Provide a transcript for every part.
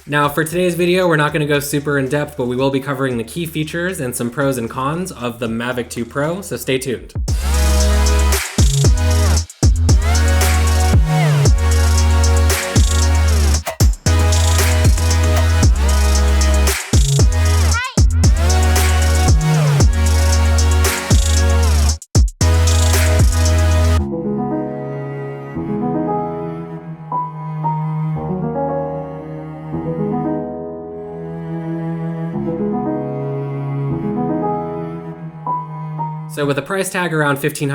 Now for today's video, we're not going to go super in depth, but we will be covering the key features and some pros and cons of the Mavic 2 Pro, so stay tuned. So with a price tag around $1,500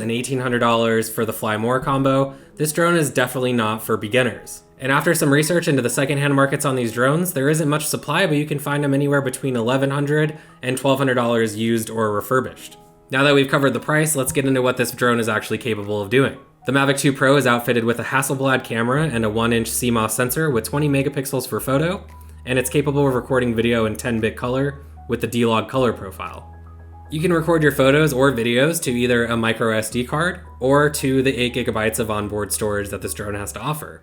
and $1,800 for the Fly More combo, this drone is definitely not for beginners. And after some research into the secondhand markets on these drones, there isn't much supply, but you can find them anywhere between $1,100 and $1,200 used or refurbished. Now that we've covered the price, let's get into what this drone is actually capable of doing. The Mavic 2 Pro is outfitted with a Hasselblad camera and a 1-inch CMOS sensor with 20 megapixels for photo, and it's capable of recording video in 10-bit color with the D-Log color profile. You can record your photos or videos to either a micro SD card or to the 8 gigabytes of onboard storage that this drone has to offer.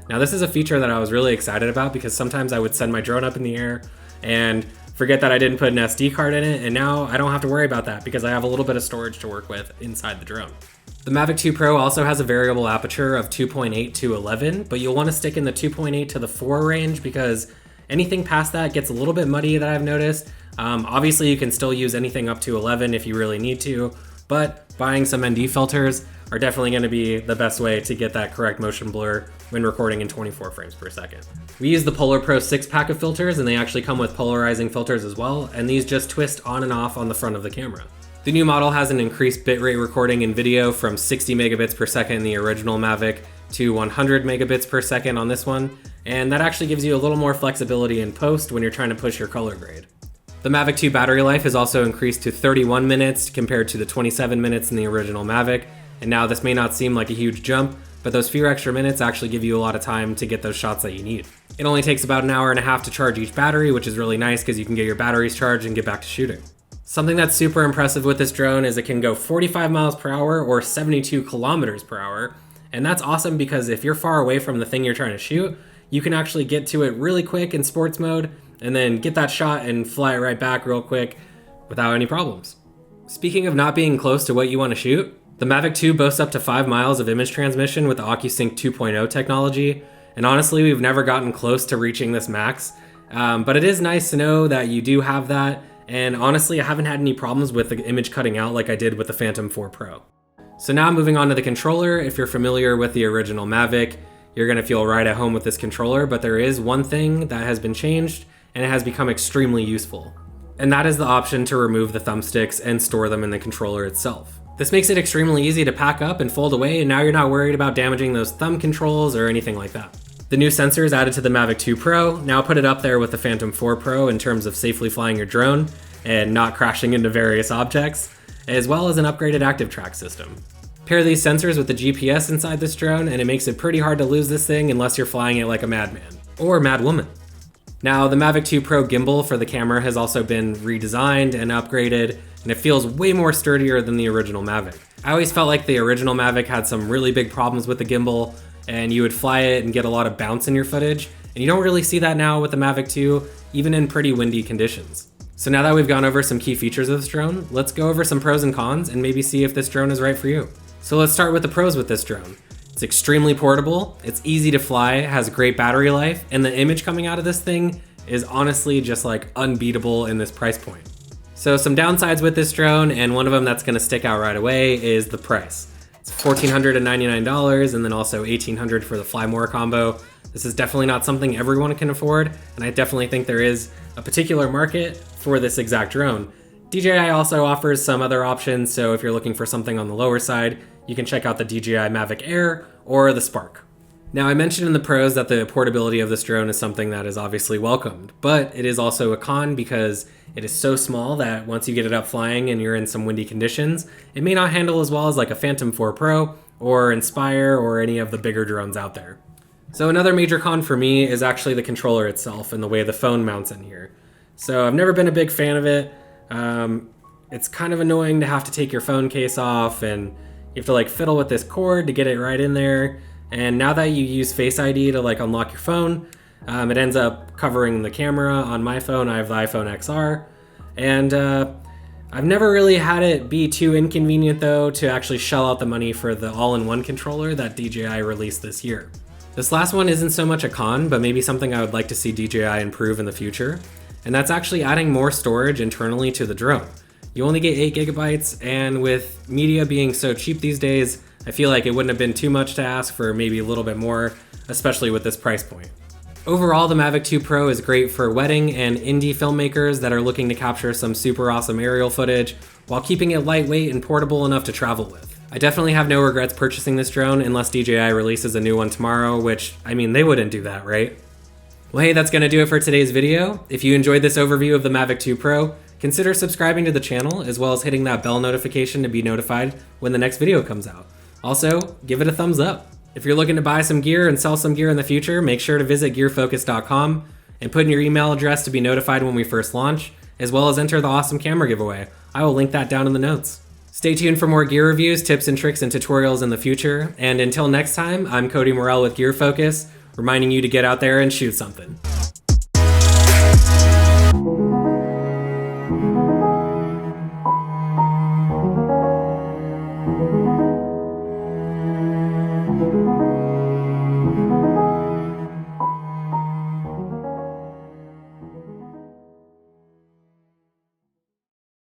Now this is a feature that I was really excited about because sometimes I would send my drone up in the air and forget that I didn't put an SD card in it, and now I don't have to worry about that because I have a little bit of storage to work with inside the drone. The Mavic 2 Pro also has a variable aperture of 2.8 to 11, but you'll want to stick in the 2.8 to the 4 range because anything past that gets a little bit muddy that I've noticed. Obviously you can still use anything up to 11 if you really need to, but buying some ND filters are definitely going to be the best way to get that correct motion blur when recording in 24 frames per second. We use the Polar Pro 6-pack of filters, and they actually come with polarizing filters as well, and these just twist on and off on the front of the camera. The new model has an increased bitrate recording in video from 60 megabits per second in the original Mavic to 100 megabits per second on this one, and that actually gives you a little more flexibility in post when you're trying to push your color grade. The Mavic 2 battery life has also increased to 31 minutes compared to the 27 minutes in the original Mavic, and now this may not seem like a huge jump, but those few extra minutes actually give you a lot of time to get those shots that you need. It only takes about an hour and a half to charge each battery, which is really nice because you can get your batteries charged and get back to shooting. Something that's super impressive with this drone is it can go 45 miles per hour or 72 kilometers per hour, and that's awesome because if you're far away from the thing you're trying to shoot, you can actually get to it really quick in sports mode and then get that shot and fly it right back real quick without any problems. Speaking of not being close to what you want to shoot, the Mavic 2 boasts up to 5 miles of image transmission with the OcuSync 2.0 technology, and honestly we've never gotten close to reaching this max, but it is nice to know that you do have that, and honestly I haven't had any problems with the image cutting out like I did with the Phantom 4 Pro. So now moving on to the controller. If you're familiar with the original Mavic, you're going to feel right at home with this controller, but there is one thing that has been changed and it has become extremely useful. And that is the option to remove the thumbsticks and store them in the controller itself. This makes it extremely easy to pack up and fold away, and now you're not worried about damaging those thumb controls or anything like that. The new sensors added to the Mavic 2 Pro now put it up there with the Phantom 4 Pro in terms of safely flying your drone and not crashing into various objects, as well as an upgraded active track system. Pair these sensors with the GPS inside this drone and it makes it pretty hard to lose this thing unless you're flying it like a madman or madwoman. Now the Mavic 2 Pro gimbal for the camera has also been redesigned and upgraded, and it feels way more sturdier than the original Mavic. I always felt like the original Mavic had some really big problems with the gimbal, and you would fly it and get a lot of bounce in your footage, and you don't really see that now with the Mavic 2, even in pretty windy conditions. So now that we've gone over some key features of this drone, let's go over some pros and cons and maybe see if this drone is right for you. So let's start with the pros with this drone. It's extremely portable, it's easy to fly, has great battery life, and the image coming out of this thing is honestly just like unbeatable in this price point. So some downsides with this drone, and one of them that's gonna stick out right away is the price. It's $1,499 and then also $1,800 for the Fly More combo. This is definitely not something everyone can afford, and I definitely think there is a particular market for this exact drone. DJI also offers some other options, so if you're looking for something on the lower side, you can check out the DJI Mavic Air or the Spark. Now I mentioned in the pros that the portability of this drone is something that is obviously welcomed, but it is also a con because it is so small that once you get it up flying and you're in some windy conditions, it may not handle as well as like a Phantom 4 Pro or Inspire or any of the bigger drones out there. So another major con for me is actually the controller itself and the way the phone mounts in here. So I've never been a big fan of it. It's kind of annoying to have to take your phone case off and you have to like fiddle with this cord to get it right in there. And now that you use Face ID to like unlock your phone, It ends up covering the camera. On my phone, I have the iPhone XR, and I've never really had it be too inconvenient though to actually shell out the money for the all-in-one controller that DJI released this year. This last one isn't so much a con, but maybe something I would like to see DJI improve in the future, and that's actually adding more storage internally to the drone. You only get 8 gigabytes, and with media being so cheap these days, I feel like it wouldn't have been too much to ask for maybe a little bit more, especially with this price point. Overall, the Mavic 2 Pro is great for wedding and indie filmmakers that are looking to capture some super awesome aerial footage while keeping it lightweight and portable enough to travel with. I definitely have no regrets purchasing this drone unless DJI releases a new one tomorrow, which, I mean, they wouldn't do that, right? Well, hey, that's gonna do it for today's video. If you enjoyed this overview of the Mavic 2 Pro, consider subscribing to the channel as well as hitting that bell notification to be notified when the next video comes out. Also, give it a thumbs up. If you're looking to buy some gear and sell some gear in the future, make sure to visit gearfocus.com and put in your email address to be notified when we first launch, as well as enter the awesome camera giveaway. I will link that down in the notes. Stay tuned for more gear reviews, tips and tricks, and tutorials in the future. And until next time, I'm Cody Morell with Gear Focus, reminding you to get out there and shoot something.